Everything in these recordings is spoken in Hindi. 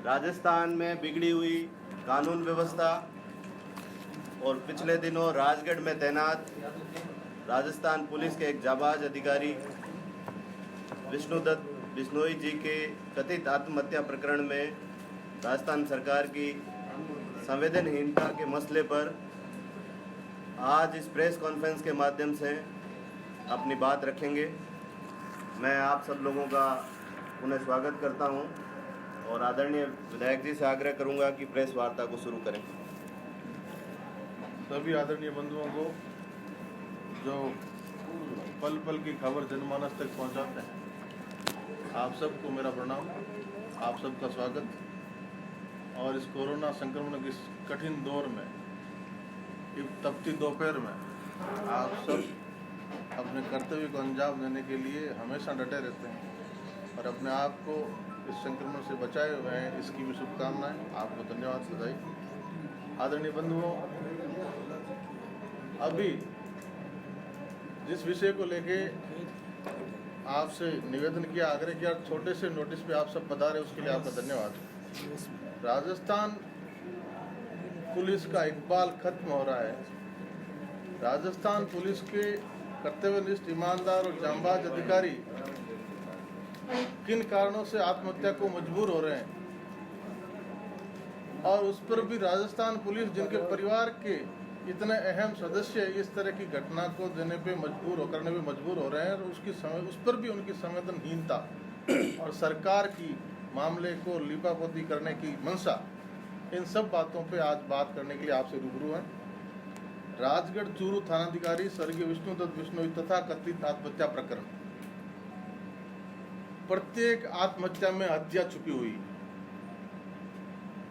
राजस्थान में बिगड़ी हुई कानून व्यवस्था और पिछले दिनों राजगढ़ में तैनात राजस्थान पुलिस के एक जाबाज अधिकारी विष्णुदत्त बिश्नोई जी के कथित आत्महत्या प्रकरण में राजस्थान सरकार की संवेदनहीनता के मसले पर आज इस प्रेस कॉन्फ्रेंस के माध्यम से अपनी बात रखेंगे। मैं आप सब लोगों का पुनः स्वागत करता हूं और आदरणीय विधायक जी से आग्रह करूंगा कि प्रेस वार्ता को शुरू करें। सभी आदरणीय बंधुओं को जो पल पल की खबर जनमानस तक पहुंचाते हैं, आप सबको मेरा प्रणाम, आप सबका स्वागत। और इस कोरोना संक्रमण के कठिन दौर में, तपती दोपहर में आप सब अपने कर्तव्य को अंजाम देने के लिए हमेशा डटे रहते हैं और अपने आप को इस संक्रमण से बचाए हुए हैं, इसकी भी शुभकामनाएं। आपको धन्यवाद सदाई। आदरणीय बंधुओं, अभी जिस विषय को लेके आपसे निवेदन किया, आग्रह किया, छोटे से नोटिस पे आप सब बता रहे, उसके लिए आपका धन्यवाद। राजस्थान पुलिस का इकबाल खत्म हो रहा है। राजस्थान पुलिस के कर्तव्यनिष्ठ, ईमानदार और जांबाज अधिकारी किन कारणों से आत्महत्या को मजबूर हो रहे हैं और उस पर भी राजस्थान पुलिस, जिनके परिवार के इतने अहम सदस्य इस तरह की घटना को करने पे मजबूर हो रहे हैं, और उस पर भी उनकी संवेदनहीनता और सरकार की मामले को लिपापोती करने की मंशा, इन सब बातों पे आज बात करने के लिए आपसे रूबरू हैं। राजगढ़ चूरू थानाधिकारी स्वर्गीय विष्णुदत्त बिश्नोई तथा कथित आत्महत्या प्रकरण, प्रत्येक आत्महत्या में हत्या छुपी हुई।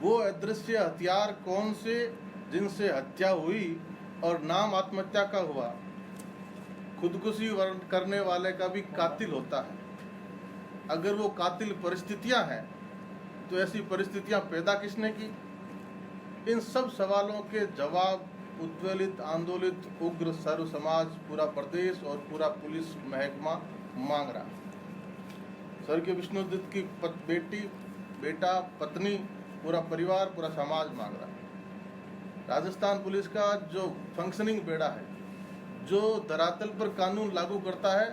वो अदृश्य हथियार कौन से जिनसे हत्या हुई और नाम आत्महत्या का हुआ, खुदकुशी करने वाले का भी कातिल होता है। अगर वो कातिल परिस्थितियां हैं तो ऐसी परिस्थितियां पैदा किसने की? इन सब सवालों के जवाब उद्वेलित, आंदोलित, उग्र सर्व समाज, पूरा प्रदेश और पूरा पुलिस महकमा मांग रहा है। स्वर्गीय विष्णुदत्त की बेटी, बेटा, पत्नी, पूरा परिवार, पूरा समाज मांग रहा है। राजस्थान पुलिस का जो फंक्शनिंग बेड़ा है, जो धरातल पर कानून लागू करता है,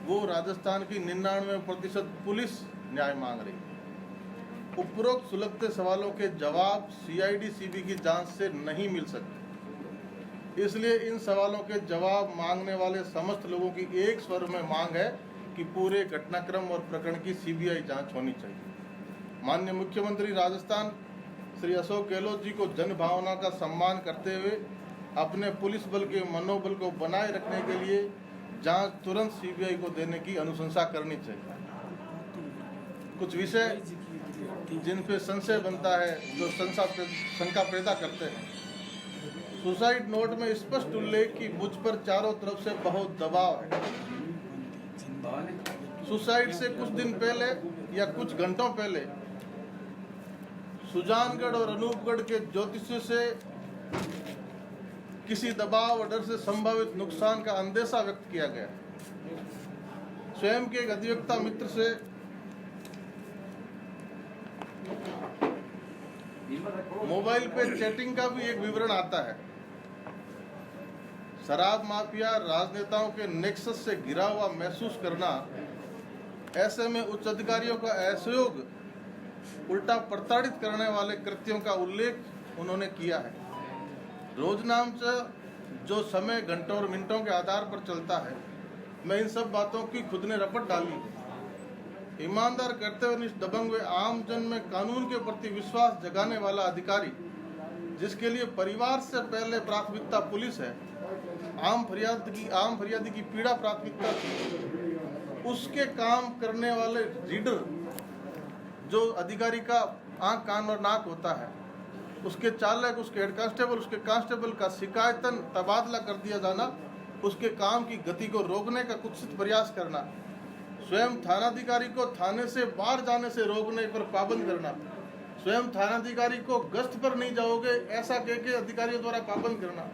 वो राजस्थान की 99% पुलिस न्याय मांग रही है। उपरोक्त सुलगते सवालों के जवाब CID CB की जांच से नहीं मिल सकते। इसलिए इन सवालों के जवाब मांगने वाले समस्त लोगों की एक स्वर में मांग है कि पूरे घटनाक्रम और प्रकरण की CBI जांच होनी चाहिए। माननीय मुख्यमंत्री राजस्थान श्री अशोक गहलोत जी को जन भावना का सम्मान करते हुए अपने पुलिस बल के मनोबल को बनाए रखने के लिए जांच तुरंत CBI को देने की अनुशंसा करनी चाहिए। कुछ विषय जिन पे संशय बनता है, जो शंका पैदा करते हैं। सुसाइड नोट में स्पष्ट उल्लेख कि मुझ पर चारों तरफ से बहुत दबाव है। सुसाइड से कुछ दिन पहले या कुछ घंटों पहले सुजानगढ़ और अनूपगढ़ के ज्योतिषी से किसी दबाव और डर से संभावित नुकसान का अंदेशा व्यक्त किया गया। स्वयं के एक अधिवक्ता मित्र से मोबाइल पे चैटिंग का भी एक विवरण आता है। शराब माफिया, राजनेताओं के नेक्सस से घिरा हुआ महसूस करना, ऐसे में उच्च अधिकारियों का असहयोग, उल्टा प्रताड़ित करने वाले कृत्यों का उल्लेख उन्होंने किया है। रोजनामचा जो समय घंटों और मिनटों के आधार पर चलता है, मैं इन सब बातों की खुद ने रपट डाली। ईमानदार, कर्तव्यनिष्ठ, दबंग व आम जन में कानून के प्रति विश्वास जगाने वाला अधिकारी, जिसके लिए परिवार से पहले प्राथमिकता पुलिस है, आम फरियादी की पीड़ा प्राथमिकता थी, उसके काम करने वाले रीडर, जो अधिकारी का आंख, कान और नाक होता है, उसके चालक, उसके हेड कांस्टेबल, उसके कांस्टेबल का शिकायतन तबादला कर दिया जाना, उसके काम की गति को रोकने का कुत्सित प्रयास करना, स्वयं थानाधिकारी को थाने से बाहर जाने से रोकने पर पाबंद करना, स्वयं थानाधिकारी को गश्त पर नहीं जाओगे ऐसा कह के अधिकारियों द्वारा पाबंद करना,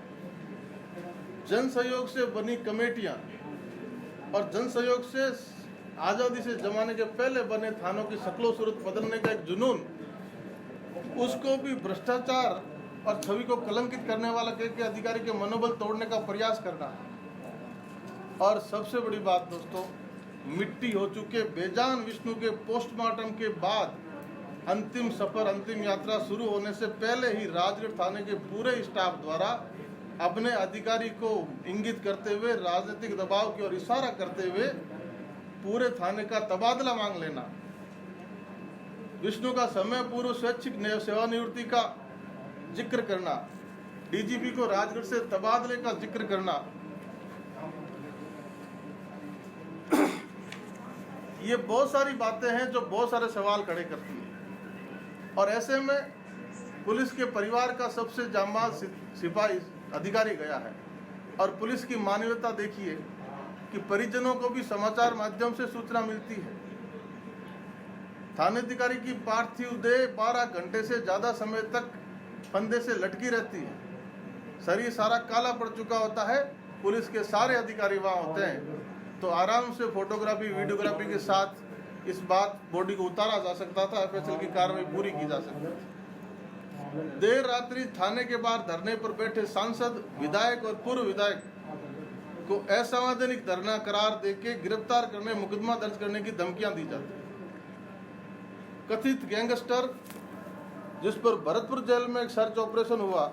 जन सहयोग से बनी कमेटियां और जन सहयोग से आज़ादी से जमाने के पहले बने थानों की शक्लो सूरत बदलने का एक जुनून, उसको भी भ्रष्टाचार और छवि को कलंकित करने वाला के अधिकारी के मनोबल तोड़ने का प्रयास करना। और सबसे बड़ी बात दोस्तों, मिट्टी हो चुके बेजान विष्णु के पोस्टमार्टम के बाद अंतिम सफर, अंतिम यात्रा शुरू होने से पहले ही राजगढ़ थाने के पूरे स्टाफ द्वारा अपने अधिकारी को इंगित करते हुए, राजनीतिक दबाव की ओर इशारा करते हुए पूरे थाने का तबादला मांग लेना, विष्णु का समय पूर्व स्वैच्छिक सेवानिवृत्ति का जिक्र करना, डीजीपी को राजगढ़ से तबादले का जिक्र करना, ये बहुत सारी बातें हैं जो बहुत सारे सवाल खड़े करती हैं। और ऐसे में पुलिस के परिवार का सबसे जांबाज सिपाही अधिकारी गया है। और पुलिस की मानवीयता देखिए कि परिजनों को भी समाचार माध्यम से सूचना मिलती है। थानाधिकारी की पार्थिव देह 12 घंटे से ज्यादा समय तक फंदे से लटकी रहती है। शरीर सारा काला पड़ चुका होता है। पुलिस के सारे अधिकारी वहाँ होते हैं तो आराम से फोटोग्राफी, वीडियोग्राफी के साथ इस बात बॉडी को उतारा जा सकता था, एफएसएल की कार्रवाई पूरी की जा सकती थी। देर रात्रि थाने के बाहर धरने पर बैठे सांसद, विधायक और पूर्व विधायक को असंवैधानिक धरना करार देके गिरफ्तार करने, मुकदमा दर्ज करने की धमकियां दी जाती। कथित गैंगस्टर जिस पर भरतपुर जेल में एक सर्च ऑपरेशन हुआ,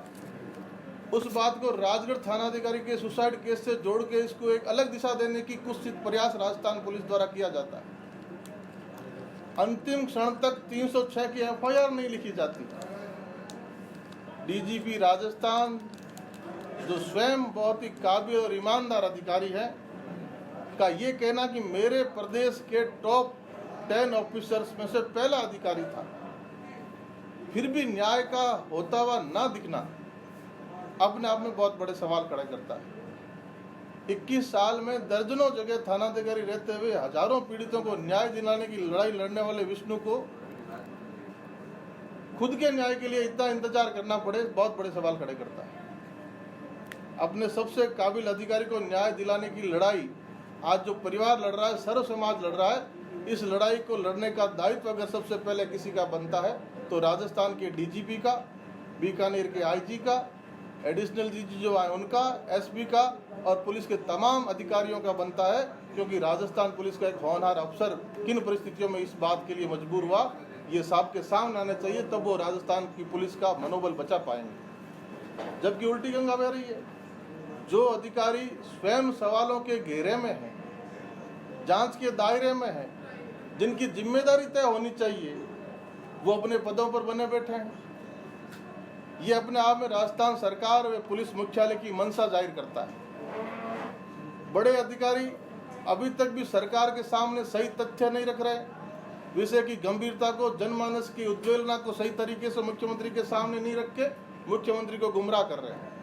उस बात को राजगढ़ थानाधिकारी के सुसाइड केस से जोड़ के इसको एक अलग दिशा देने की कुछ प्रयास राजस्थान पुलिस द्वारा किया जाता है। अंतिम क्षण तक 306 की एफआईआर नहीं लिखी जाती। डीजीपी राजस्थान, जो स्वयं बहुत ही काबिल और ईमानदार अधिकारी है, का ये कहना कि मेरे प्रदेश के टॉप 10 ऑफिसर्स में से पहला अधिकारी था, फिर भी न्याय का होता हुआ ना दिखना अपने आप में बहुत बड़े सवाल खड़े करता है। 21 साल में दर्जनों जगह थानाधिकारी रहते हुए हजारों पीड़ितों को न्याय दिलाने की लड़ाई लड़ने वाले विष्णु को खुद के न्याय के लिए इतना इंतजार करना पड़े, बहुत बड़े सवाल खड़े करता है। अपने सबसे काबिल अधिकारी को न्याय दिलाने की लड़ाई आज जो परिवार लड़ रहा है, सर्व समाज लड़ रहा है, इस लड़ाई को लड़ने का दायित्व अगर सबसे पहले किसी का बनता है तो राजस्थान के डीजीपी का, बीकानेर के आईजी का, एडिशनल डीजी जो है उनका, एसपी का और पुलिस के तमाम अधिकारियों का बनता है। क्योंकि राजस्थान पुलिस का एक होनहार अफसर किन परिस्थितियों में इस बात के लिए मजबूर हुआ, ये सबके सामने आना चाहिए, तब वो राजस्थान की पुलिस का मनोबल बचा पाएंगे। जबकि उल्टी गंगा बह रही है। जो अधिकारी स्वयं सवालों के घेरे में है, जांच के दायरे में है, जिनकी जिम्मेदारी तय होनी चाहिए, वो अपने पदों पर बने बैठे हैं। ये अपने आप में राजस्थान सरकार व पुलिस मुख्यालय की मंशा जाहिर करता है। बड़े अधिकारी अभी तक भी सरकार के सामने सही तथ्य नहीं रख रहे, विषय की गंभीरता को, जनमानस की उद्वेलना को सही तरीके से मुख्यमंत्री के सामने नहीं रख के मुख्यमंत्री को गुमराह कर रहे हैं।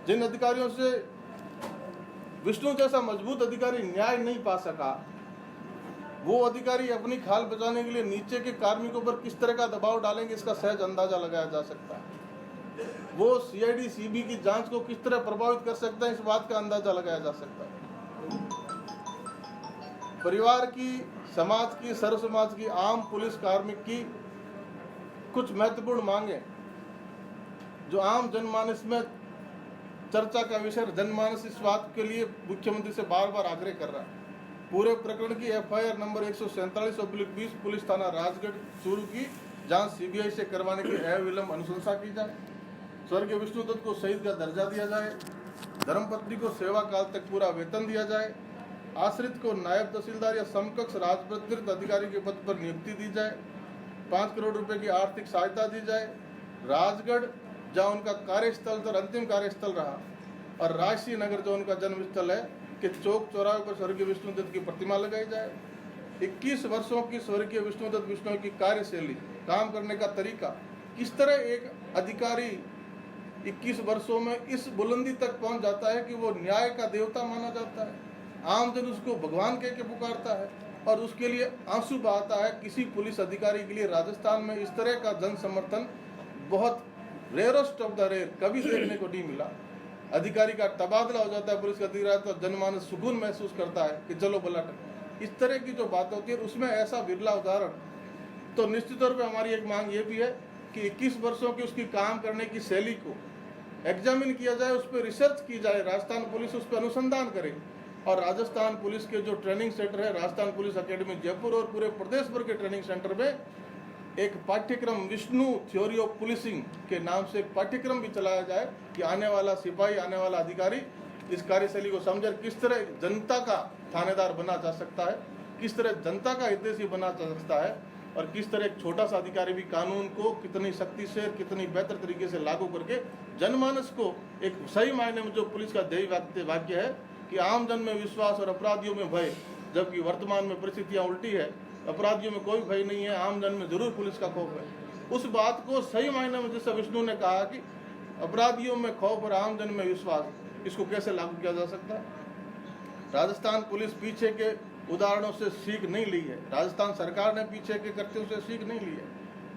जिन अधिकारियों से विष्णु जैसा मजबूत अधिकारी न्याय नहीं पा सका, वो अधिकारी अपनी खाल बचाने के लिए नीचे के कार्मिकों पर किस तरह का दबाव डालेंगे, इसका सहज अंदाजा लगाया जा सकता है। वो सीआईडी सीबी की जांच को किस तरह प्रभावित कर सकता है, इस बात का अंदाजा लगाया जा सकता है। परिवार की, समाज की, सर्व समाज की, आम पुलिस कार्मिक की कुछ महत्वपूर्ण मांगे जो आम जनमानस में चर्चा का विषय, जनमानस इस बात के लिए मुख्यमंत्री से बार बार आग्रह कर रहा है। पूरे प्रकरण की एफआईआर नंबर 147/20 पुलिस थाना राजगढ़ शुरू की जांच सीबीआई से करवाने की अविलंब अनुशंसा की जाए। स्वर्गीय विष्णु दत्त को शहीद का दर्जा दिया जाए। धर्मपत्नी को सेवा काल तक पूरा वेतन दिया जाए। आश्रित को नायब तहसीलदार या समकक्ष राजपत्रित अधिकारी के पद पर नियुक्ति दी जाए। 5 करोड़ रुपए की आर्थिक सहायता दी जाए। राजगढ़ जहाँ उनका कार्यस्थल और अंतिम कार्यस्थल रहा, और राजसी नगर जो उनका जन्मस्थल है, कि चौक चौराहे पर स्वर्गीय विष्णु दत्त की प्रतिमा लगाई जाए। 21 वर्षों की स्वर्गीय विष्णु दत्त बिश्नोई की कार्यशैली, काम करने का तरीका, किस तरह एक अधिकारी 21 वर्षों में इस बुलंदी तक पहुंच जाता है कि वो न्याय का देवता माना जाता है। आमजन उसको भगवान कह के पुकारता है और उसके लिए आंसू बहाता है। किसी पुलिस अधिकारी के लिए राजस्थान में इस तरह का जन समर्थन बहुत रेयरेस्ट ऑफ द रेयर, कभी देखने को नहीं मिला। अधिकारी का तबादला हो जाता है पुलिस का अधिकारी, तो जनमानस सुकून महसूस करता है कि चलो बला। इस तरह की जो बात होती है उसमें ऐसा बिरला उदाहरण। तो निश्चित तौर पे हमारी एक मांग ये भी है कि 21 वर्षों की उसकी काम करने की शैली को एग्जामिन किया जाए, उस पर रिसर्च की जाए, राजस्थान पुलिस उस पर अनुसंधान करे और राजस्थान पुलिस के जो ट्रेनिंग सेंटर है, राजस्थान पुलिस अकेडमी जयपुर और पूरे प्रदेश भर के ट्रेनिंग सेंटर में एक पाठ्यक्रम विष्णु थ्योरी ऑफ पुलिसिंग के नाम से एक पाठ्यक्रम भी चलाया जाए कि आने वाला सिपाही, आने वाला अधिकारी इस कार्यशैली को समझे, किस तरह जनता का थानेदार बना जा सकता है, किस तरह जनता का हितैषी बना जा सकता है और किस तरह एक छोटा सा अधिकारी भी कानून को कितनी शक्ति से, कितनी बेहतर तरीके से लागू करके जनमानस को एक सही मायने में जो पुलिस का ध्येय वाक्य है कि आम जन में विश्वास और अपराधियों में भय, जबकि वर्तमान में परिस्थितियां उल्टी है, अपराधियों में कोई भय नहीं है, आम जन में जरूर पुलिस का खौफ है। उस बात को सही मायने में जैसे विष्णु ने कहा कि अपराधियों में खौफ और आम जन में विश्वास, इसको कैसे लागू किया जा सकता है। राजस्थान पुलिस पीछे के उदाहरणों से सीख नहीं ली है, राजस्थान सरकार ने पीछे के कृत्यों से सीख नहीं ली है।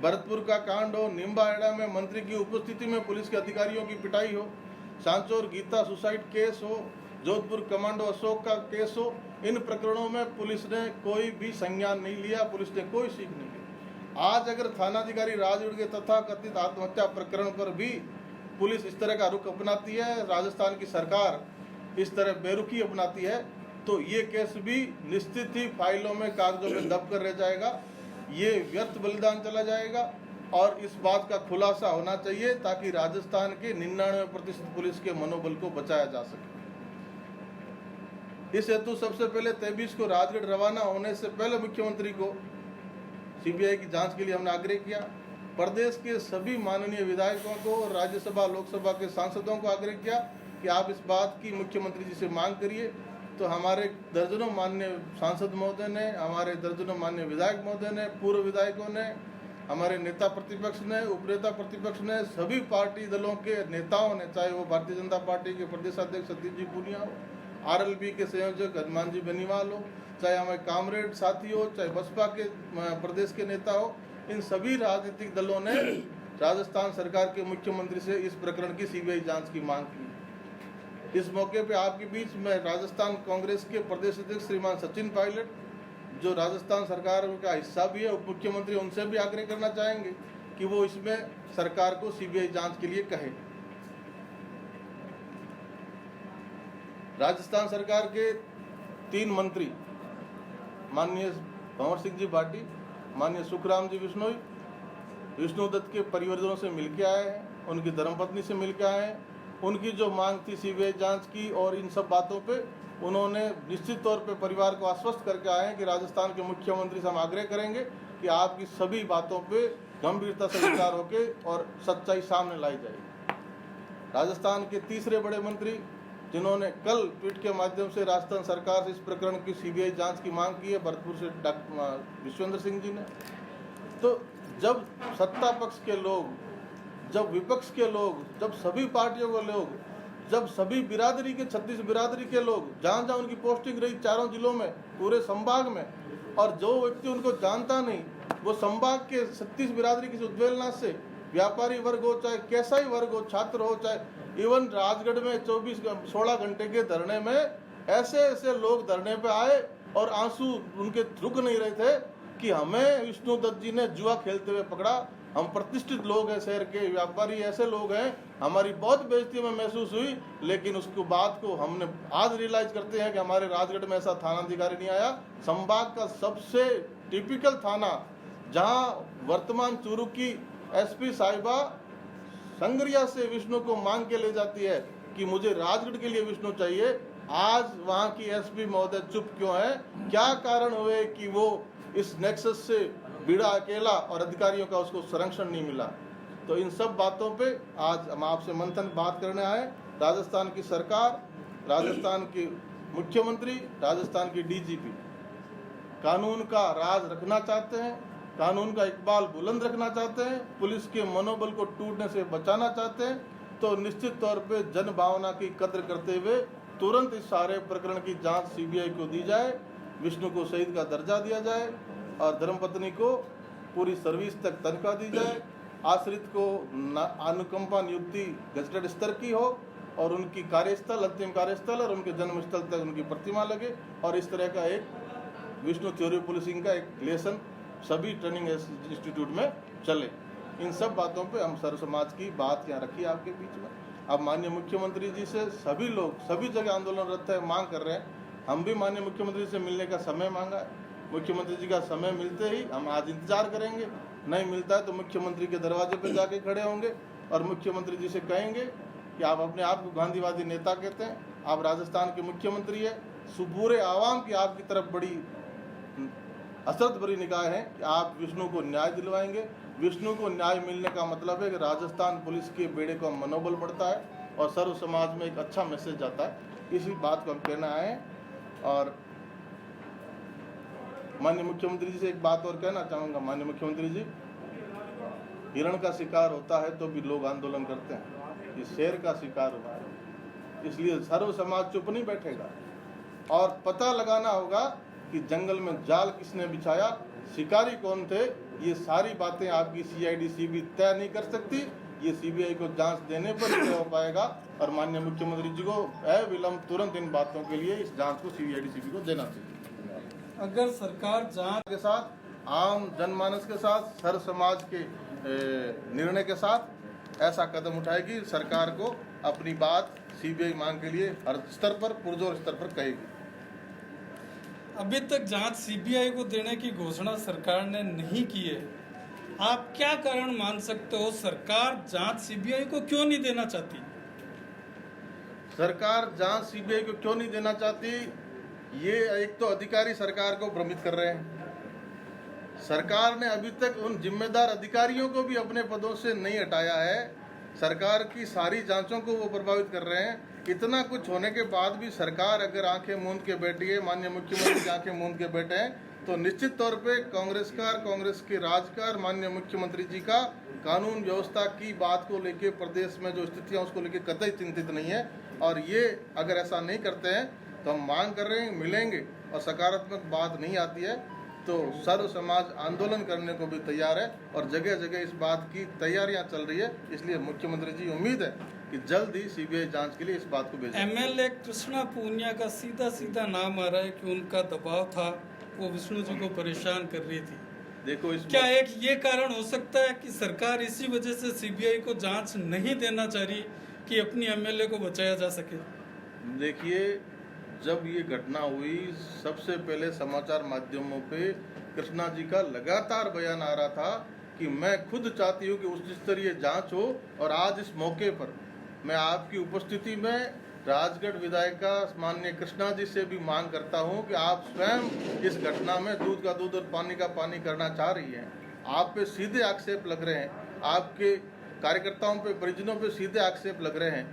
भरतपुर का कांड हो, निम्बाहेड़ा में मंत्री की उपस्थिति में पुलिस के अधिकारियों की पिटाई हो, सांचौर गीता सुसाइड केस हो, जोधपुर कमांडो अशोक का केस हो, इन प्रकरणों में पुलिस ने कोई भी संज्ञान नहीं लिया, पुलिस ने कोई सीख नहीं ली। आज अगर थानाधिकारी राजगढ़ के तथाकथित आत्महत्या प्रकरण पर भी पुलिस इस तरह का रुख अपनाती है, राजस्थान की सरकार इस तरह बेरुखी अपनाती है, तो ये केस भी निश्चित ही फाइलों में, कागजों में दब कर रह जाएगा, ये व्यर्थ बलिदान चला जाएगा और इस बात का खुलासा होना चाहिए ताकि राजस्थान के 99% पुलिस के मनोबल को बचाया जा सके। इस हेतु सबसे पहले 23 को राजगढ़ रवाना होने से पहले मुख्यमंत्री को सीबीआई की जांच के लिए हमने आग्रह किया। प्रदेश के सभी माननीय विधायकों को और राज्यसभा लोकसभा के सांसदों को आग्रह किया कि आप इस बात की मुख्यमंत्री जी से मांग करिए। तो हमारे दर्जनों माननीय सांसद महोदय ने, हमारे दर्जनों माननीय विधायक महोदय ने, पूर्व विधायकों ने, हमारे नेता प्रतिपक्ष ने, उपनेता प्रतिपक्ष ने, सभी पार्टी दलों के नेताओं ने, चाहे वो भारतीय जनता पार्टी के प्रदेश अध्यक्ष सतीश जी पूनिया हो, आरएलपी के संयोजक हनुमान जी बेनीवाल हो, चाहे हमारे कामरेड साथी हो, चाहे बसपा के प्रदेश के नेता हो, इन सभी राजनीतिक दलों ने राजस्थान सरकार के मुख्यमंत्री से इस प्रकरण की सीबीआई जांच की मांग की। इस मौके पे आपके बीच में राजस्थान कांग्रेस के प्रदेश अध्यक्ष श्रीमान सचिन पायलट, जो राजस्थान सरकार का हिस्सा भी है, उप मुख्यमंत्री, उनसे भी आग्रह करना चाहेंगे कि वो इसमें सरकार को सीबीआई जांच के लिए कहे। राजस्थान सरकार के 3 मंत्री माननीय भंवर सिंह जी भाटी, माननीय सुखराम जी बिश्नोई, विष्णु दत्त के परिवारजनों से मिलकर आए हैं, उनकी धर्मपत्नी से मिलकर आए हैं। उनकी जो मांग थी सीबीआई जांच की और इन सब बातों पे उन्होंने निश्चित तौर पे परिवार को आश्वस्त करके आए हैं कि राजस्थान के मुख्यमंत्री से हम आग्रह करेंगे कि आपकी सभी बातों पे गंभीरता से विचार होके और सच्चाई सामने लाई जाएगी। राजस्थान के तीसरे बड़े मंत्री जिन्होंने कल ट्वीट के माध्यम से राजस्थान सरकार से इस प्रकरण की सीबीआई जांच की मांग की है, भरतपुर से डॉक्टर विश्वेंद्र सिंह जी ने। तो जब सत्ता पक्ष के लोग, जब विपक्ष के लोग, जब सभी पार्टियों के लोग, जब सभी बिरादरी के 36 बिरादरी के लोग, जहाँ जहाँ उनकी पोस्टिंग रही चारों जिलों में, पूरे संभाग में, और जो व्यक्ति उनको जानता नहीं वो संभाग के 36 बिरादरी की उद्वेलना से, व्यापारी वर्ग हो चाहे कैसा ही वर्ग हो, छात्र हो चाहे इवन राजगढ़ में 16 घंटे के धरने में ऐसे ऐसे लोग धरने पे आए और आंसू उनके रुक नहीं रहे थे कि हमें विष्णु दत्त जी ने जुआ खेलते हुए पकड़ा। हम प्रतिष्ठित लोग हैं, शहर के व्यापारी ऐसे लोग हैं, हमारी बहुत बेइज्जती में महसूस हुई, लेकिन उसके बाद को हमने आज रियलाइज करते हैं कि हमारे राजगढ़ में ऐसा थाना अधिकारी नहीं आया। संभाग का सबसे टिपिकल थाना, जहां वर्तमान चूरू की एसपी साहिबा संग्रिया से विष्णु को मांग के ले जाती है कि मुझे राजगढ़ के लिए विष्णु चाहिए, आज वहां की एसपी महोदय चुप क्यों है? क्या कारण हुए कि वो इस नेक्सस से भिड़ा अकेला और अधिकारियों का उसको संरक्षण नहीं मिला? तो इन सब बातों पे आज हम आपसे मंथन बात करने आए। राजस्थान की सरकार, राजस्थान के मुख्यमंत्री, राजस्थान की डीजीपी कानून का राज रखना चाहते हैं, कानून का इकबाल बुलंद रखना चाहते हैं, पुलिस के मनोबल को टूटने से बचाना चाहते हैं, तो निश्चित तौर पे जन भावना की कद्र करते हुए तुरंत इस सारे प्रकरण की जांच सीबीआई को दी जाए, विष्णु को शहीद का दर्जा दिया जाए और धर्मपत्नी को पूरी सर्विस तक तनख्वाह दी जाए, आश्रित को अनुकंपा नियुक्ति गजटेड स्तर की हो और उनकी कार्यस्थल, अंतिम कार्यस्थल और उनके जन्मस्थल तक उनकी प्रतिमा लगे और इस तरह का एक विष्णु थ्योरी पुलिसिंग का एक लेसन सभी ट्रेनिंग इंस्टीट्यूट में चले। इन सब बातों पे हम सर्व समाज की बात यहाँ रखी आपके बीच में। अब माननीय मुख्यमंत्री जी से सभी लोग सभी जगह आंदोलनरत है, मांग कर रहे हैं। हम भी माननीय मुख्यमंत्री से मिलने का समय मांगा है। मुख्यमंत्री जी का समय मिलते ही हम आज इंतजार करेंगे, नहीं मिलता है तो मुख्यमंत्री के दरवाजे पर जाके खड़े होंगे और मुख्यमंत्री जी से कहेंगे कि आप अपने आप को गांधीवादी नेता कहते हैं, आप राजस्थान के मुख्यमंत्री है, पूरे आवाम की आपकी तरफ बड़ी हसरत भरी निगाह है कि आप विष्णु को न्याय दिलवाएंगे। विष्णु को न्याय मिलने का मतलब है कि राजस्थान पुलिस के बेड़े को मनोबल बढ़ता है और सर्व समाज में एक अच्छा मैसेज जाता है। इसी बात को हम कहना है। और माननीय मुख्यमंत्री जी से एक बात और कहना चाहूँगा। माननीय मुख्यमंत्री जी, हिरण का शिकार होता है तो भी लोग आंदोलन करते हैं, ये शेर का शिकार हुआ है, इसलिए सर्व समाज चुप नहीं बैठेगा और पता लगाना होगा कि जंगल में जाल किसने बिछाया, शिकारी कौन थे। ये सारी बातें आपकी CID CBI तय नहीं कर सकती, ये CBI को जांच देने पर ही तय हो पाएगा। और माननीय मुख्यमंत्री जी को अविलंब तुरंत इन बातों के लिए इस जांच को CID CBI को देना चाहिए। अगर सरकार जांच के साथ, आम जनमानस के साथ, सर्व समाज के निर्णय के साथ ऐसा कदम उठाएगी, सरकार को अपनी बात CBI मांग के लिए हर स्तर पर, पुरजोर स्तर पर कहेगी। अभी तक जांच CBI को देने की घोषणा सरकार ने नहीं की है। आप क्या कारण मान सकते हो, सरकार जांच CBI को क्यों नहीं देना चाहती? सरकार जांच CBI को क्यों नहीं देना चाहती? ये एक तो अधिकारी सरकार को भ्रमित कर रहे हैं। सरकार ने अभी तक उन जिम्मेदार अधिकारियों को भी अपने पदों से नहीं हटाया है। सरकार की सारी जांचों को वो प्रभावित कर रहे हैं। इतना कुछ होने के बाद भी सरकार अगर आंखें मूंद के बैठी है, माननीय मुख्यमंत्री आंखें मूंद के बैठे हैं, तो निश्चित तौर पे कांग्रेस के राज का, माननीय मुख्यमंत्री जी का कानून व्यवस्था की बात को लेके प्रदेश में जो स्थितियां उसको लेके कतई चिंतित नहीं है। और ये अगर ऐसा नहीं करते हैं तो हम मांग कर रहे हैं, मिलेंगे और सकारात्मक बात नहीं आती है तो सर्व समाज आंदोलन करने को भी तैयार है और जगह जगह इस बात की तैयारियां चल रही है। इसलिए मुख्यमंत्री जी उम्मीद है कि जल्द ही CBI जांच के लिए इस बात को भेजेंगे। MLA कृष्णा पूनिया का सीधा नाम आ रहा है कि उनका दबाव था, वो विष्णु जी को परेशान कर रही थी। देखो, इस क्या एक ये कारण हो सकता है कि सरकार इसी वजह से CBI को जांच नहीं देना चाह रही कि अपनी MLA को बचाया जा सके? देखिए, जब ये घटना हुई, सबसे पहले समाचार माध्यमों पे कृष्णा जी का लगातार बयान आ रहा था कि मैं खुद चाहती हूँ कि उच्च स्तरीय जांच हो। और आज इस मौके पर मैं आपकी उपस्थिति में राजगढ़ विधायिका माननीय कृष्णा जी से भी मांग करता हूँ कि आप स्वयं इस घटना में दूध का दूध और पानी का पानी करना चाह रही हैं। आप पे सीधे आक्षेप लग रहे हैं, आपके कार्यकर्ताओं पे, परिजनों पे सीधे आक्षेप लग रहे हैं।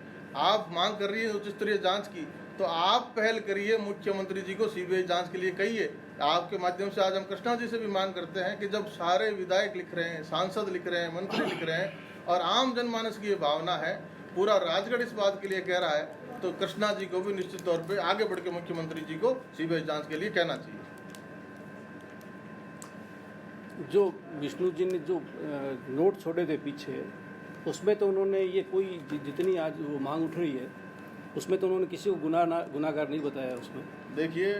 आप मांग कर रही है उच्च स्तरीय जांच की, तो आप पहल करिए, मुख्यमंत्री जी को CBI जांच के लिए कहिए। आपके माध्यम से आज हम कृष्णा जी से भी मांग करते हैं कि जब सारे विधायक लिख रहे हैं, सांसद लिख रहे हैं, मंत्री लिख रहे हैं और आम जनमानस की ये भावना है, पूरा राजगढ़ इस बात के लिए कह रहा है, तो कृष्णा जी को भी निश्चित तौर पे आगे बढ़ के मुख्यमंत्री जी को CBI जांच के लिए कहना चाहिए। जो विष्णु जी ने जो नोट छोड़े थे पीछे, उसमें तो उन्होंने ये कोई जितनी आज वो मांग उठ रही है उसमें तो उन्होंने किसी को गुनाहगार नहीं बताया। उसमें देखिए,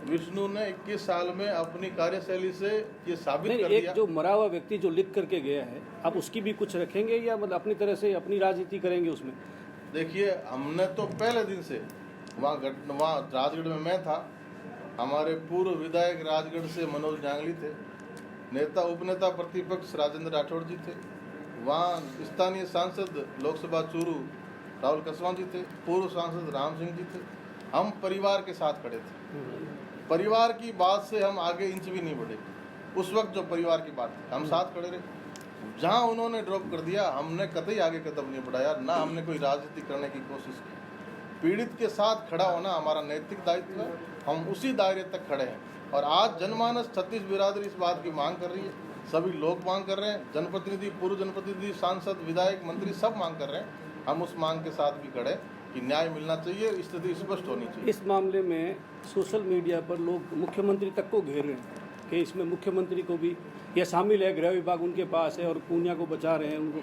विष्णु ने 21 साल में अपनी कार्यशैली से ये साबित कर एक दिया। जो मरा हुआ व्यक्ति जो लिख करके गया है, आप उसकी भी कुछ रखेंगे या मतलब अपनी तरह से अपनी राजनीति करेंगे उसमें? देखिए, हमने तो पहले दिन से वहाँ राजगढ़ में मैं था, हमारे पूर्व विधायक राजगढ़ से मनोज जांगली थे, नेता उपनेता प्रतिपक्ष राजेंद्र राठौड़ जी थे, वहाँ स्थानीय सांसद लोकसभा चूरू राहुल कसवां जी थे, पूर्व सांसद राम सिंह जी थे। हम परिवार के साथ खड़े थे। परिवार की बात से हम आगे इंच भी नहीं बढ़े। उस वक्त जो परिवार की बात थी, हम साथ खड़े रहे। जहां उन्होंने ड्रॉप कर दिया, हमने कतई आगे कदम नहीं बढ़ाया, ना हमने कोई राजनीति करने की कोशिश की। पीड़ित के साथ खड़ा होना हमारा नैतिक दायित्व है, हम उसी दायरे तक खड़े हैं। और आज जनमानस, छत्तीस बिरादरी इस बात की मांग कर रही है, सभी लोग मांग कर रहे हैं, जनप्रतिनिधि, पूर्व जनप्रतिनिधि, सांसद, विधायक, मंत्री सब मांग कर रहे हैं। हम उस मांग के साथ भी खड़े कि न्याय मिलना चाहिए, स्थिति स्पष्ट होनी चाहिए। इस मामले में सोशल मीडिया पर लोग मुख्यमंत्री तक को घेर रहे हैं कि इसमें मुख्यमंत्री को भी यह शामिल है, गृह विभाग उनके पास है और पूनिया को बचा रहे हैं उनको।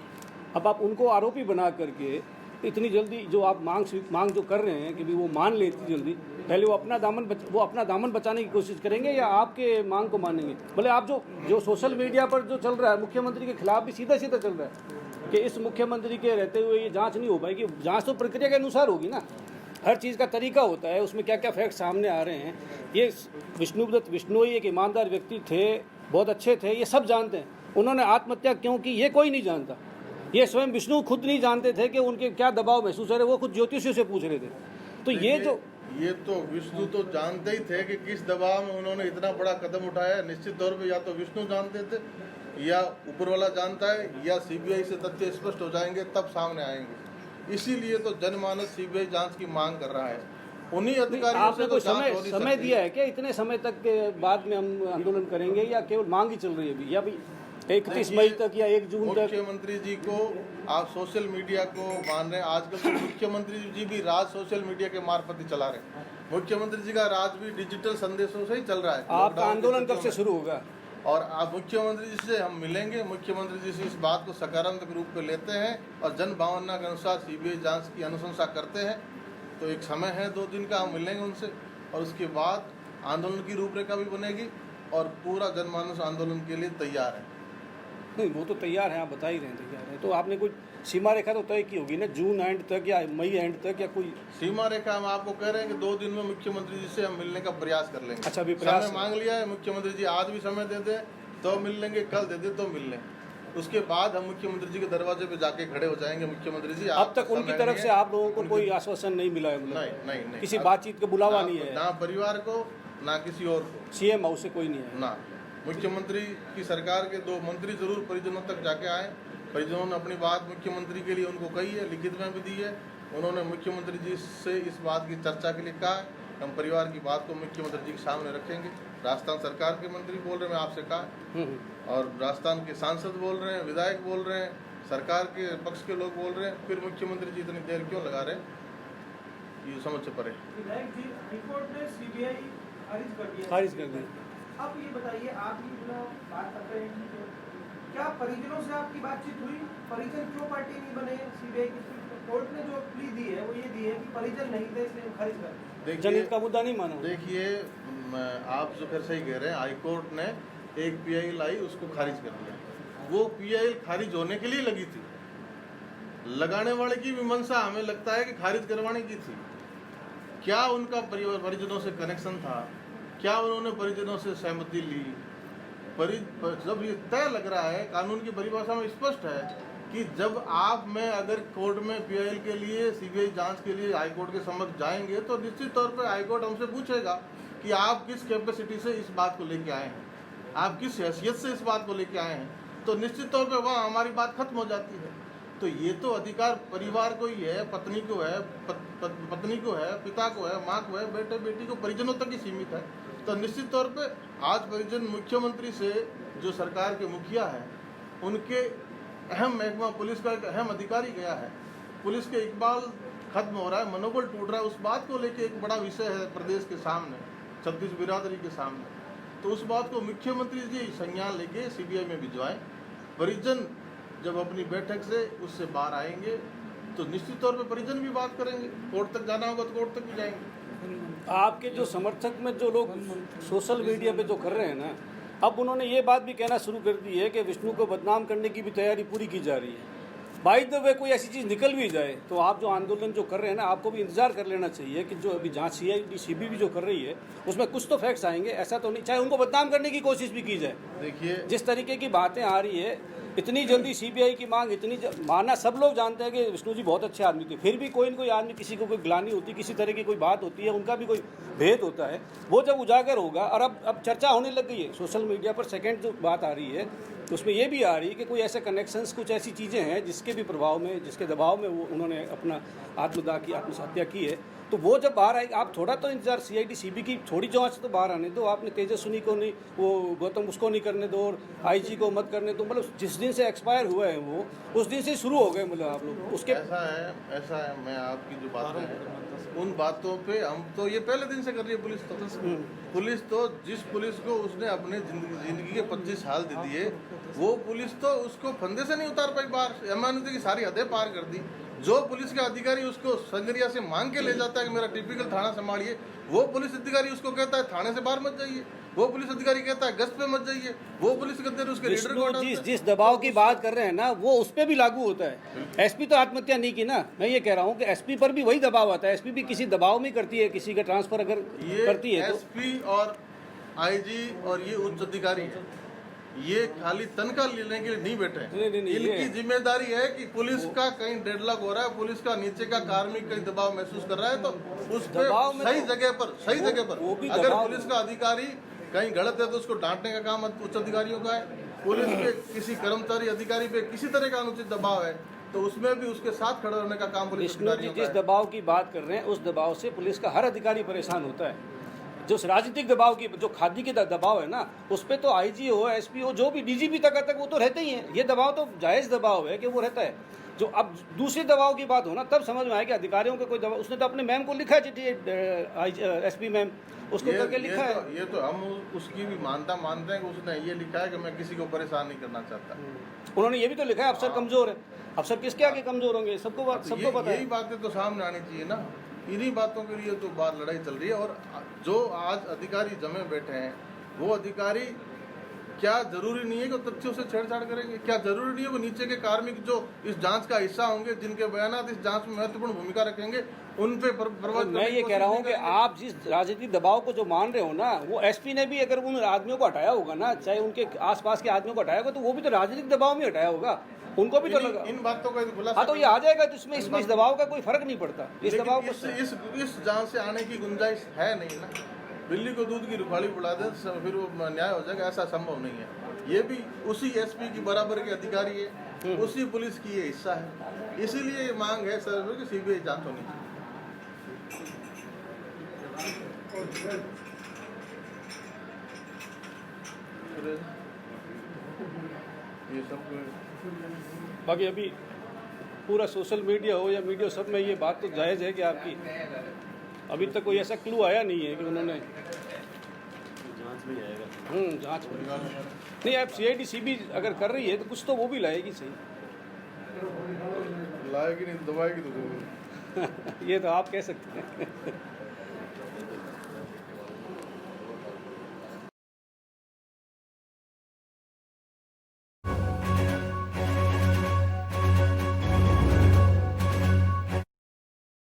अब आप उनको आरोपी बना करके इतनी जल्दी जो आप मांग जो कर रहे हैं कि भी वो मान ले इतनी जल्दी, पहले वो अपना दामन बचाने की कोशिश करेंगे या आपके मांग को मानेंगे? भले आप जो सोशल मीडिया पर जो चल रहा है मुख्यमंत्री के खिलाफ भी सीधा सीधा चल रहा है कि इस मुख्यमंत्री के रहते हुए ये जांच नहीं हो पाएगी। जांच तो प्रक्रिया के अनुसार होगी ना, हर चीज़ का तरीका होता है, उसमें क्या क्या फैक्ट सामने आ रहे हैं। ये विष्णुदत्त बिश्नोई एक ईमानदार व्यक्ति थे, बहुत अच्छे थे, ये सब जानते हैं। उन्होंने आत्महत्या क्यों की ये कोई नहीं जानता। ये स्वयं विष्णु खुद नहीं जानते थे कि उनके क्या दबाव महसूस हो रहे, वो खुद ज्योतिषियों से पूछ रहे थे। तो ये तो विष्णु तो जानते ही थे कि किस दबाव में उन्होंने इतना बड़ा कदम उठाया। निश्चित तौर पे या तो विष्णु जानते थे या ऊपर वाला जानता है या सीबीआई से तथ्य स्पष्ट हो जाएंगे तब सामने आएंगे। इसीलिए तो जनमानस सीबीआई जांच की मांग कर रहा है। उन्हीं अधिकारियों से तो समय दिया है क्या? इतने समय तक के बाद में हम आंदोलन करेंगे या केवल मांग ही चल रही है अभी, या भी 31 मई तक या 1 जून तक? मुख्यमंत्री जी को आप सोशल मीडिया को मान रहे हैं। आजकल तो मुख्यमंत्री जी भी राज सोशल मीडिया के मार्फत ही चला रहे हैं। मुख्यमंत्री जी का राज भी डिजिटल संदेशों से ही चल रहा है। आपका आंदोलन कब से शुरू होगा? और आप मुख्यमंत्री जी से हम मिलेंगे, मुख्यमंत्री जी से इस बात को सकारात्मक रूप में लेते हैं और जन भावना के अनुसार सीबीआई जांच की अनुशंसा करते हैं। तो एक समय है 2 दिन का, हम मिलेंगे उनसे और उसके बाद आंदोलन की रूपरेखा भी बनेगी और पूरा जनमानस आंदोलन के लिए तैयार है। नहीं, वो तो तैयार है, आप बता ही रहे हैं तैयार है। तो आपने कोई सीमा रेखा तो तय की होगी ना, जून एंड तक या मई एंड तक, या कोई सीमा रेखा? हम आपको कह रहे हैं कि 2 दिन में मुख्यमंत्री जी से हम मिलने का प्रयास कर लेंगे। अच्छा, अभी प्रयास समय मांग लिया है मुख्यमंत्री जी, आज भी समय दे दे तो मिल लेंगे, कल दे दे तो मिल लें। उसके बाद हम मुख्यमंत्री जी के दरवाजे पे जाके खड़े हो जाएंगे। मुख्यमंत्री जी, अब तक उनकी तरफ से आप लोगों को कोई आश्वासन नहीं मिला है? नहीं, किसी बातचीत का बुलावा नहीं है? ना परिवार को ना किसी और को। सीएम हाउस से कोई नहीं है ना। मुख्यमंत्री की सरकार के 2 मंत्री जरूर परिजनों तक जाके आए। परिजनों ने अपनी बात मुख्यमंत्री के लिए उनको कही है, लिखित में भी दी है। उन्होंने मुख्यमंत्री जी से इस बात की चर्चा के लिए कहा है। हम परिवार की बात को मुख्यमंत्री जी के सामने रखेंगे। राजस्थान सरकार के मंत्री बोल रहे हैं, मैं आपसे कहा, और राजस्थान के सांसद बोल रहे हैं, विधायक बोल रहे हैं, सरकार के पक्ष के लोग बोल रहे हैं, फिर मुख्यमंत्री जी इतनी देर क्यों लगा रहे हैं, ये समझ से परे। विधायक जी, हाईकोर्ट ने सीबीआई खारिज कर दी। अब ये बताइए, आप ये जो बात कर रहे हैं, क्या परिजनों से आपकी बातचीत हुई? परिजन क्यों पार्टी नहीं बने? सीबीआई की कोर्ट ने जो प्ली दी है वो ये दी है कि परिजन नहीं थे, इसलिए खारिज कर दी। जनहित का मुद्दा नहीं माना। देखिए, आप जो फिर सही कह रहे हैं, हाईकोर्ट ने एक पीआई लाई, उसको खारिज कर दिया। वो पीआई खारिज होने के लिए लगी थी। लगाने वाले की भी मंशा हमें लगता है कि खारिज करवाने की थी। क्या उनका परिजनों से कनेक्शन था? क्या उन्होंने परिजनों से सहमति ली? जब ये तय लग रहा है, कानून की परिभाषा में स्पष्ट है कि जब आप में अगर कोर्ट में पीआई के लिए, सीबीआई जांच के लिए हाईकोर्ट के समक्ष जाएंगे तो निश्चित तौर पर हाईकोर्ट हमसे पूछेगा कि आप किस कैपेसिटी से इस बात को लेके आए हैं, आप किस हैसियत से इस बात को लेके आए हैं। तो निश्चित तौर पर वहाँ हमारी बात खत्म हो जाती है। तो ये तो अधिकार परिवार को ही है, पत्नी को है, पत्नी को है, पिता को है, माँ को है, बेटे बेटी को, परिजनों तक ही सीमित है। तो निश्चित तौर पे आज परिजन मुख्यमंत्री से, जो सरकार के मुखिया है, उनके अहम महकमा पुलिस का एक अहम अधिकारी गया है। पुलिस के इकबाल खत्म हो रहा है, मनोबल टूट रहा है, उस बात को लेके एक बड़ा विषय है प्रदेश के सामने, छत्तीस बिरादरी के सामने। तो उस बात को मुख्यमंत्री जी संज्ञान लेके सीबीआई में भिजवाएं। परिजन जब अपनी बैठक से उससे बाहर आएंगे तो निश्चित तौर पे परिजन भी बात करेंगे। कोर्ट तक जाना होगा तो कोर्ट तक भी जाएंगे। आपके जो समर्थक में जो लोग सोशल मीडिया पे जो कर रहे हैं ना, अब उन्होंने ये बात भी कहना शुरू कर दी है कि विष्णु को बदनाम करने की भी तैयारी पूरी की जा रही है। बाय द वे कोई ऐसी चीज़ निकल भी जाए तो आप जो आंदोलन जो कर रहे हैं ना, आपको भी इंतजार कर लेना चाहिए कि जो अभी जांच सीबीआई जो कर रही है उसमें कुछ तो फैक्ट्स आएंगे। ऐसा तो नहीं, चाहे उनको बदनाम करने की कोशिश भी की जाए। देखिए, जिस तरीके की बातें आ रही है, इतनी जल्दी सीबीआई की मांग, माना सब लोग जानते हैं कि विष्णु जी बहुत अच्छे आदमी थे, फिर भी कोई न कोई आदमी, किसी को कोई ग्लानि होती, किसी तरह की कोई बात होती है, उनका भी कोई भेद होता है, वो जब उजागर होगा। और अब चर्चा होने लग गई है सोशल मीडिया पर, सेकंड जो बात आ रही है तो उसमें ये भी आ रही है कि कोई ऐसे कनेक्शंस, कुछ ऐसी चीज़ें हैं जिसके भी प्रभाव में, जिसके दबाव में वो उन्होंने अपना आत्महत्या की है। तो वो जब बाहर आएगी, आप थोड़ा तो इंतजार, सीआईडी सीबी की थोड़ी जांच तो बाहर आने दो। आपने तेजस्विनी को नहीं, वो गौतम उसको नहीं करने दो, और आईजी को मत करने दो। मतलब जिस दिन से एक्सपायर हुआ है वो उस दिन से शुरू हो गए, मतलब आप लोग उसके। ऐसा है, मैं आपकी जो बातें हैं उन बातों पे हम तो ये पहले दिन से कर रही है पुलिस तो जिस पुलिस को उसने अपने जिंदगी के 25 साल दे दिए, वो पुलिस तो उसको फंदे से नहीं उतार पाई बाहर। एमएनएस की सारी हदें पार कर दी। जो पुलिस का अधिकारी उसको संगरिया से मांग के ले जाता है कि मेरा टिपिकल थाना संभालिए, वो पुलिस अधिकारी उसको कहता है थाने से बाहर मत जाइए, वो पुलिस अधिकारी कहता है गश्त पे मत जाइए, वो पुलिस अधिकारी उसके लीडर को हटाता है। जिस दबाव की बात कर रहे हैं ना, वो उस पर भी लागू होता है। एसपी तो आत्महत्या नहीं की ना, मैं ये कह रहा हूँ कि एसपी पर भी वही दबाव आता है। एसपी भी किसी दबाव में करती है, किसी का ट्रांसफर अगर करती है तो। एसपी और आईजी और ये उच्च अधिकारी है, ये खाली तनख्वाह लेने के लिए नहीं बैठे हैं। नहीं, इनकी जिम्मेदारी है कि पुलिस का कहीं डेडलॉक हो रहा है, पुलिस का नीचे का कार्मिक कहीं दबाव महसूस कर रहा है, तो उस पे सही जगह पर अगर पुलिस का अधिकारी कहीं गलत है तो उसको डांटने का काम उच्च अधिकारियों का है। पुलिस पे किसी कर्मचारी अधिकारी पे किसी तरह का अनुचित दबाव है तो उसमें भी उसके साथ खड़े होने का काम पुलिस अधिकारियों का है। जिस दबाव की बात कर रहे हैं, उस दबाव से पुलिस का हर अधिकारी परेशान होता है। जो राजनीतिक दबाव की, जो खादी के दबाव है ना, उस पर तो आईजी हो, एसपी हो, जो भी डीजीपी तक वो तो रहते ही हैं। ये दबाव तो जायज़ दबाव है कि वो रहता है। जो अब दूसरे दबाव की बात हो ना, तब समझ में आया कि अधिकारियों का कोई दबाव। उसने तो अपने मैम को लिखा है चिट्ठी, एसपी मैम उसको करके लिखा है। ये तो हम उसकी भी मानते हैं कि उसने ये लिखा है कि मैं किसी को परेशान नहीं करना चाहता। उन्होंने ये भी तो लिखा है अफसर कमजोर है। अफसर किसके आगे कमजोर होंगे? सबको पता है। यही बातें तो सामने आनी चाहिए ना। इन्हीं बातों के लिए तो बात लड़ाई चल रही है। और जो आज अधिकारी जमे बैठे हैं, वो अधिकारी क्या जरूरी नहीं है कि तथ्यों से छेड़छाड़ करेंगे? क्या जरूरी नहीं है वो नीचे के कार्मिक जो इस जांच का हिस्सा होंगे, जिनके बयानात इस जांच में महत्वपूर्ण भूमिका रखेंगे, उन पे प्रभाव? मैं ये कह रहा हूँ कि आप जिस राजनीतिक दबाव को जो मान रहे हो ना, वो एसपी ने भी अगर उन आदमियों को हटाया होगा ना, चाहे उनके आसपास के आदमियों को हटाया होगा, तो वो भी तो राजनीतिक दबाव में हटाया होगा। उनको भी तो लगा। इन बातों का खुलासा हाँ, तो ये आ जाएगा, तो इसमें इस दबाव का कोई फर्क नहीं पड़ता। इस दबाव को इस जांच से आने की गुंजाइश है नहीं ना। बिल्ली को दूध की रुखाड़ी बुला दे फिर वो न्याय हो जाएगा, ऐसा संभव नहीं है। ये भी उसी एसपी की बराबर के अधिकारी है, उसी पुलिस की ये हिस्सा है। इसीलिए ये मांग है सर कि सीबीआई जांच होनी चाहिए। ये सब बाकी अभी पूरा सोशल मीडिया हो या मीडिया, सब में ये बात तो जायज़ है कि आपकी अभी तक कोई ऐसा क्लू आया नहीं है कि उन्होंने जांच में आएगा। जांच में नहीं। अब सीआईडी सीबी अगर कर रही है तो कुछ तो वो भी लाएगी। सही लाएगी नहीं, दबाएगी तो ये तो आप कह सकते हैं।